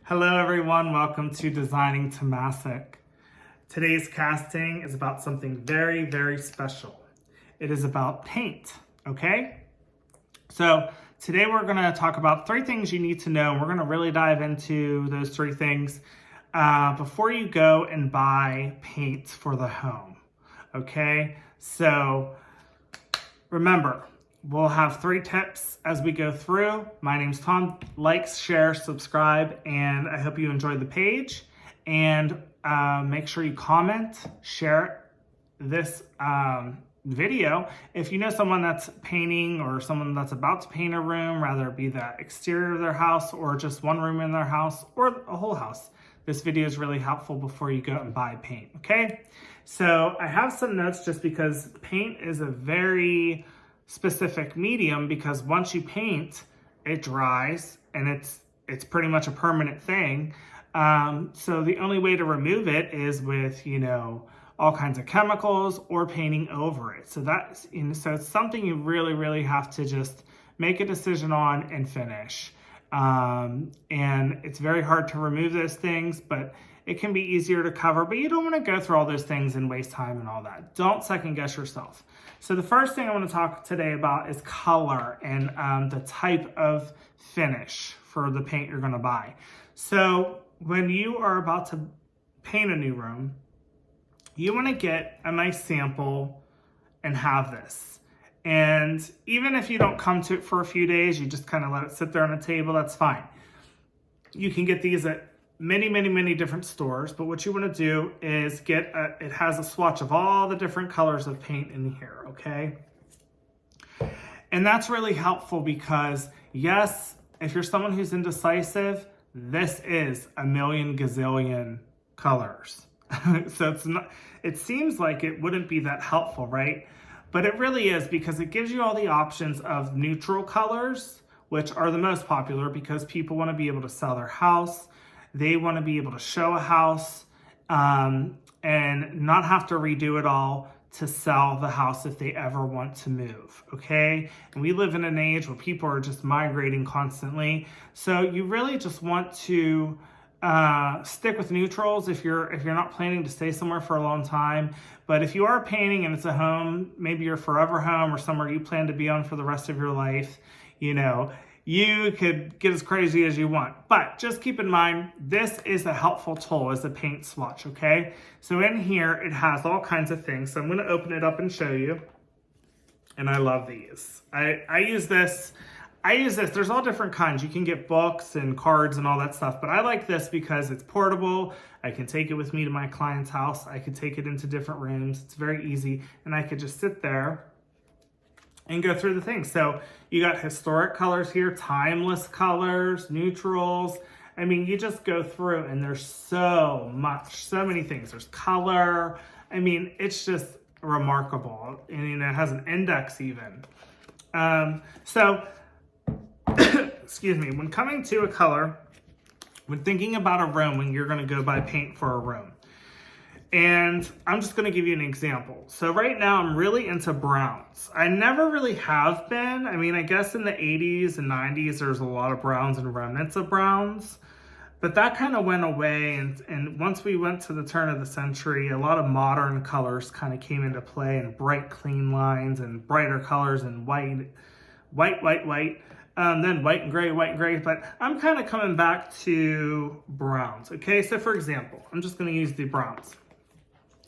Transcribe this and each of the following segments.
Hello everyone, welcome to Designing Tomasic. Today's casting is about something very, very special. It is about paint, okay? So today we're gonna talk about 3 things you need to know, and we're gonna really dive into those 3 things before you go and buy paint for the home, okay? So remember, we'll have 3 tips as we go through. My name's Tom. Like, share, subscribe, and I hope you enjoy the page. And make sure you comment, share this video. If you know someone that's painting or someone that's about to paint a room, whether it be the exterior of their house or just one room in their house or a whole house, this video is really helpful before you go and buy paint, okay? So I have some notes just because paint is a very specific medium, because once you paint, it dries and it's pretty much a permanent thing. So the only way to remove it is with, all kinds of chemicals or painting over it. So so it's something you really, really have to just make a decision on and finish. And it's very hard to remove those things, but it can be easier to cover, but you don't want to go through all those things and waste time and all that. Don't second guess yourself. So the first thing I want to talk today about is color and the type of finish for the paint you're going to buy. So when you are about to paint a new room, you want to get a nice sample and have this. And even if you don't come to it for a few days, you just kind of let it sit there on a table, that's fine. You can get these at many different stores, but what you want to do is it has a swatch of all the different colors of paint in here, okay? And that's really helpful because, yes, if you're someone who's indecisive, this is a million gazillion colors. So it seems like it wouldn't be that helpful, right? But it really is, because it gives you all the options of neutral colors, which are the most popular because people want to be able to sell their house. They want to be able to show a house and not have to redo it all to sell the house if they ever want to move, okay? And we live in an age where people are just migrating constantly. So you really just want to stick with neutrals if you're not planning to stay somewhere for a long time. But if you are painting and it's a home, maybe your forever home or somewhere you plan to be on for the rest of your life, you could get as crazy as you want. But just keep in mind, this is a helpful tool as a paint swatch, okay? So in here, it has all kinds of things. So I'm gonna open it up and show you. And I love these. I use this. There's all different kinds. You can get books and cards and all that stuff, but I like this because it's portable. I can take it with me to my client's house. I could take it into different rooms. It's very easy. And I could just sit there and go through the things. So you got historic colors here, timeless colors, neutrals. I mean, you just go through and there's so many things. There's color. I mean, it's just remarkable. And it has an index even. Excuse me, when coming to a color, when thinking about a room, when you're gonna go buy paint for a room, and I'm just gonna give you an example. So right now I'm really into browns. I never really have been. I mean, I guess in the 80s and 90s, there's a lot of browns and remnants of browns, but that kind of went away. And once we went to the turn of the century, a lot of modern colors kind of came into play, and bright, clean lines and brighter colors and white. Then white and gray, but I'm kind of coming back to browns, okay? So for example, I'm just gonna use the browns.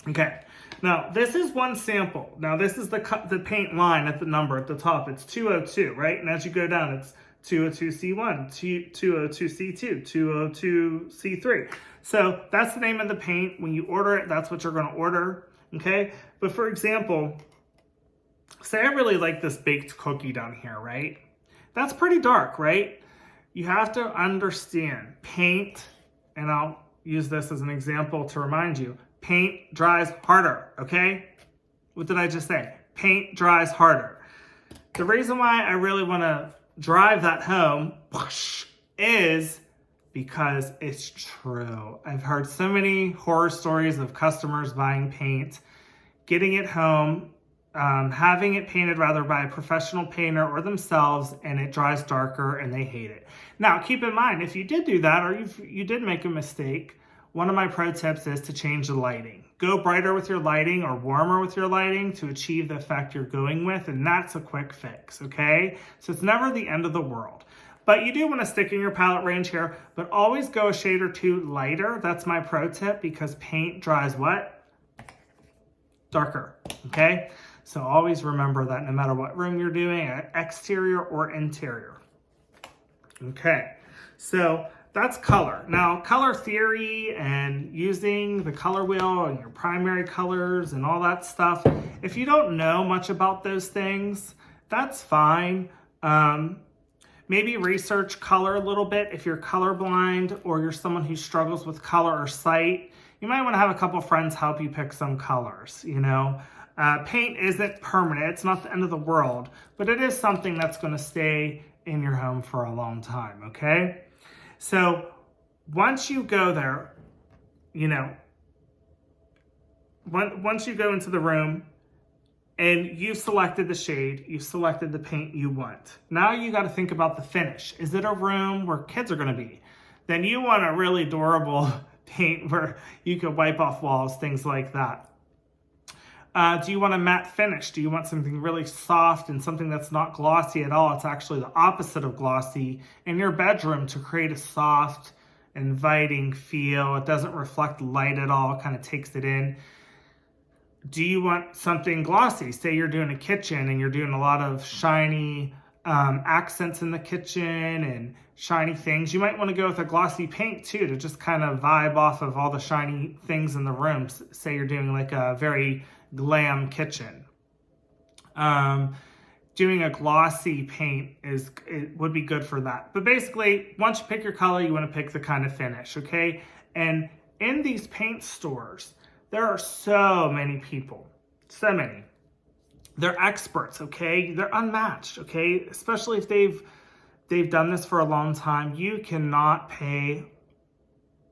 Okay, now this is one sample. Now this is the paint line at the number at the top. It's 202, right? And as you go down, it's 202C1, 202C2, 202C3. So that's the name of the paint. When you order it, that's what you're gonna order, okay? But for example, say I really like this baked cookie down here, right? That's pretty dark, right? You have to understand paint, and I'll use this as an example to remind you, paint dries harder, okay? What did I just say? Paint dries harder. The reason why I really wanna drive that home is because it's true. I've heard so many horror stories of customers buying paint, getting it home, having it painted rather by a professional painter or themselves, and it dries darker and they hate it. Now, keep in mind, if you did do that or you did make a mistake, one of my pro tips is to change the lighting. Go brighter with your lighting or warmer with your lighting to achieve the effect you're going with, and that's a quick fix, okay? So it's never the end of the world. But you do want to stick in your palette range here, but always go a shade or two lighter. That's my pro tip, because paint dries what? Darker, okay? So always remember that no matter what room you're doing, exterior or interior. Okay, so that's color. Now, color theory and using the color wheel and your primary colors and all that stuff, if you don't know much about those things, that's fine. Maybe research color a little bit. If you're colorblind or you're someone who struggles with color or sight, you might want to have a couple friends help you pick some colors, you know. Paint isn't permanent. It's not the end of the world, but it is something that's going to stay in your home for a long time, okay? So once you go there, you know, once you go into the room and you've selected the shade, you've selected the paint you want, now you got to think about the finish. Is it a room where kids are going to be? Then you want a really durable paint where you could wipe off walls, things like that. Do you want a matte finish? Do you want something really soft and something that's not glossy at all? It's actually the opposite of glossy in your bedroom to create a soft, inviting feel. It doesn't reflect light at all, it kind of takes it in. Do you want something glossy? Say you're doing a kitchen and you're doing a lot of shiny accents in the kitchen and shiny things. You might want to go with a glossy paint too to just kind of vibe off of all the shiny things in the room. Say you're doing like a very glam kitchen. Doing a glossy paint would be good for that. But basically, once you pick your color, you want to pick the kind of finish, okay? And in these paint stores, there are so many people, so many. They're experts, okay? They're unmatched, okay? Especially if they've done this for a long time. You cannot pay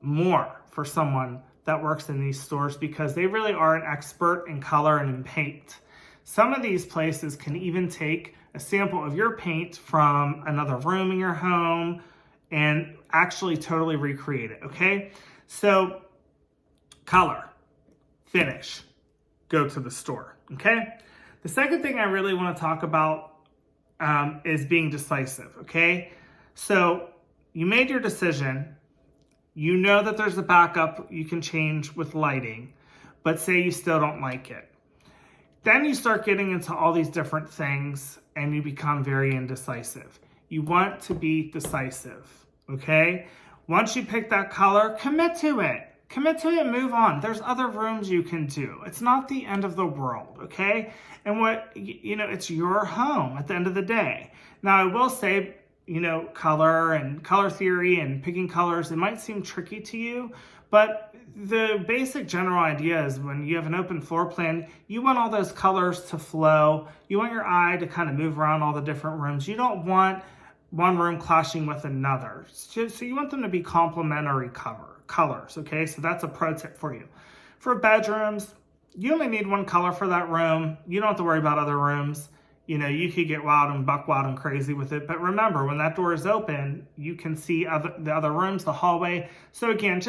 more for someone that works in these stores because they really are an expert in color and in paint. Some of these places can even take a sample of your paint from another room in your home and actually totally recreate it, okay? So, color, finish, go to the store, okay? The second thing I really want to talk about is being decisive, okay? So, you made your decision. You know that there's a backup you can change with lighting, but say you still don't like it. Then you start getting into all these different things and you become very indecisive. You want to be decisive, okay? Once you pick that color, commit to it. Commit to it, move on. There's other rooms you can do. It's not the end of the world, okay? And it's your home at the end of the day. Now, I will say, color and color theory and picking colors, it might seem tricky to you, but the basic general idea is when you have an open floor plan, you want all those colors to flow. You want your eye to kind of move around all the different rooms. You don't want one room clashing with another. So you want them to be complementary colors, okay? So that's a pro tip for you. For bedrooms, you only need one color for that room. You don't have to worry about other rooms. You could get wild and buck wild and crazy with it. But remember, when that door is open, you can see the other rooms, the hallway. So again,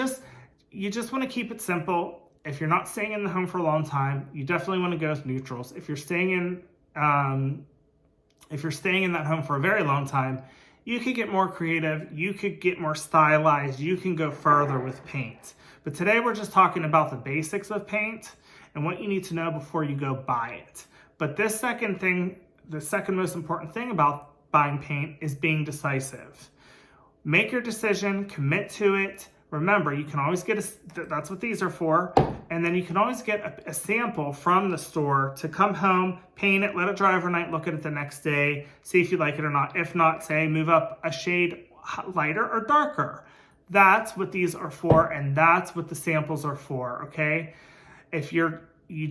you just want to keep it simple. If you're not staying in the home for a long time, you definitely want to go with neutrals. If you're staying in that home for a very long time, you could get more creative. You could get more stylized. You can go further with paint. But today we're just talking about the basics of paint and what you need to know before you go buy it. But the second most important thing about buying paint is being decisive. Make your decision, commit to it. Remember, you can always get that's what these are for. And then you can always get a sample from the store to come home, paint it, let it dry overnight, look at it the next day, see if you like it or not. If not, say, move up a shade lighter or darker. That's what these are for, and that's what the samples are for, okay? If you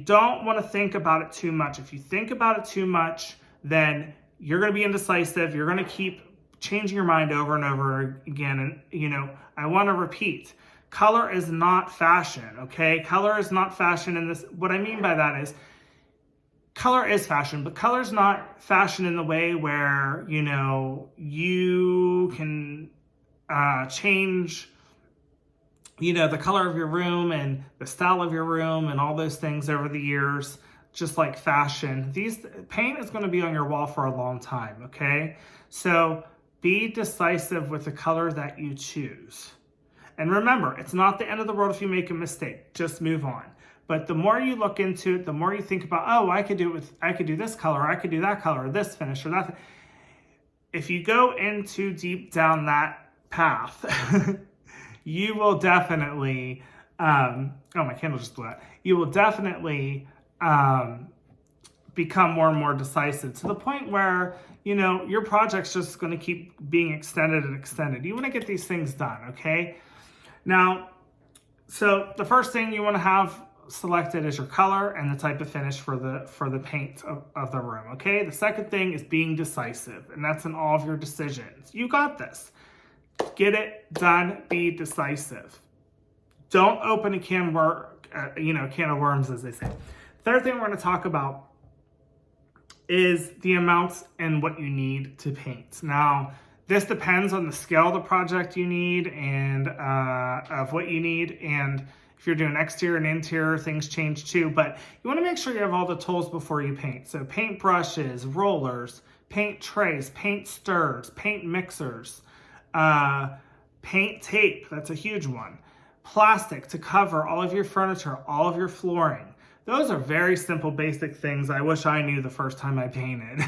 don't want to think about it too much. If you think about it too much, then you're going to be indecisive. You're going to keep changing your mind over and over again. And, I want to repeat, color is not fashion, okay? Color is not fashion in this. What I mean by that is color is fashion, but color's not fashion in the way where, you know, you can change, you know, the color of your room and the style of your room and all those things over the years, just like fashion. Paint is going to be on your wall for a long time, okay? So be decisive with the color that you choose. And remember, it's not the end of the world if you make a mistake. Just move on. But the more you look into it, the more you think about, oh, I could do this color, I could do that color, or this finish, or that. If you go into deep down that path, you will definitely, oh, my candle just blew out. You will definitely become more and more decisive to the point where, you know, your project's just going to keep being extended and extended. You want to get these things done, okay? Now, so the first thing you want to have selected is your color and the type of finish for the paint of the room, okay? The second thing is being decisive, and that's in all of your decisions. You got this. Get it done, be decisive. Don't open a can of worms, as they say. Third thing we're going to talk about is the amounts and what you need to paint. Now, this depends on the scale of the project you need and of what you need, and if you're doing exterior and interior, things change too, but you want to make sure you have all the tools before you paint. So paint brushes, rollers, paint trays, paint stirrers, paint mixers, paint tape, that's a huge one. Plastic to cover all of your furniture, all of your flooring. Those are very simple, basic things I wish I knew the first time I painted.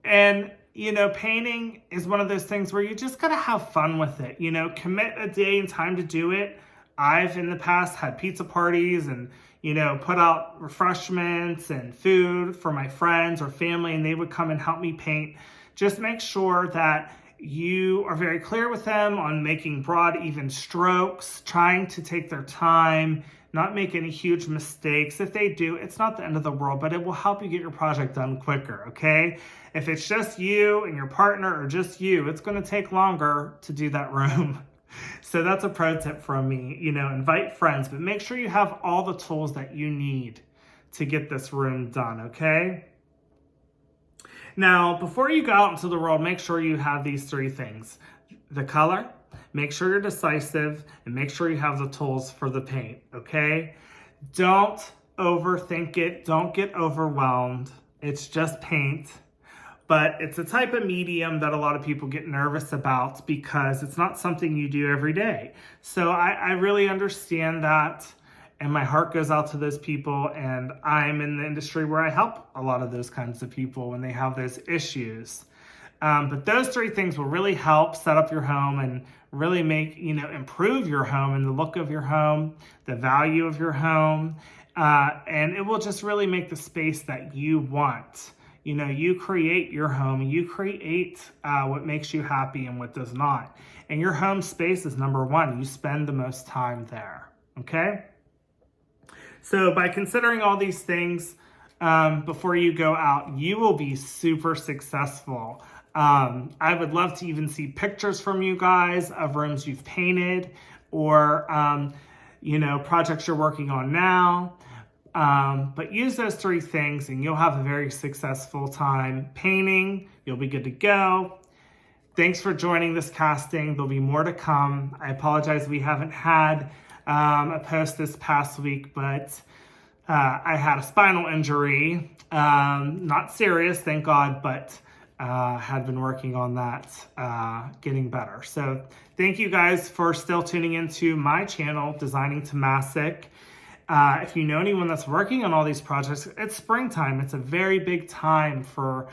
And you know, painting is one of those things where you just gotta have fun with it. You know, commit a day and time to do it. I've in the past had pizza parties and, you know, put out refreshments and food for my friends or family, and they would come and help me paint. Just make sure that you are very clear with them on making broad, even strokes, trying to take their time, not make any huge mistakes. If they do, it's not the end of the world, but it will help you get your project done quicker, okay? If it's just you and your partner or just you, it's going to take longer to do that room. So that's a pro tip from me. You know, invite friends, but make sure you have all the tools that you need to get this room done, okay? Now, before you go out into the world, make sure you have these three things. The color, make sure you're decisive, and make sure you have the tools for the paint, okay? Don't overthink it. Don't get overwhelmed. It's just paint. But it's a type of medium that a lot of people get nervous about because it's not something you do every day. So I really understand that, and my heart goes out to those people, and I'm in the industry where I help a lot of those kinds of people when they have those issues. But those three things will really help set up your home and really make, you know, improve your home and the look of your home, the value of your home, and it will just really make the space that you want. You know, you create your home, and you create what makes you happy and what does not. And your home space is number one. You spend the most time there, okay? So by considering all these things before you go out, you will be super successful. I would love to even see pictures from you guys of rooms you've painted or, you know, projects you're working on now. But use those three things and you'll have a very successful time painting. You'll be good to go. Thanks for joining this casting. There'll be more to come. I apologize we haven't had a post this past week, but I had a spinal injury. Not serious, thank God, but had been working on that, getting better. So thank you guys for still tuning into my channel, Designing to Masick. If you know anyone that's working on all these projects, it's springtime. It's a very big time for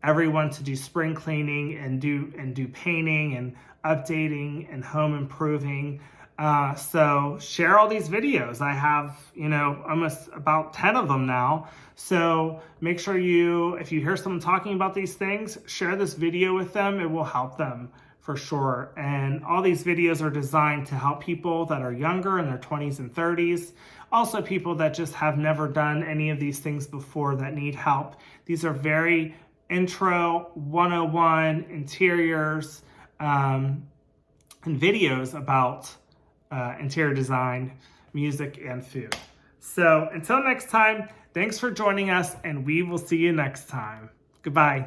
everyone to do spring cleaning and do painting and updating and home improving. So share all these videos. I have, you know, almost about 10 of them now. So make sure if you hear someone talking about these things, share this video with them. It will help them for sure. And all these videos are designed to help people that are younger in their 20s and 30s. Also people that just have never done any of these things before that need help. These are very intro 101 interiors and videos about interior design, music, and food. So until next time, thanks for joining us, and we will see you next time. Goodbye.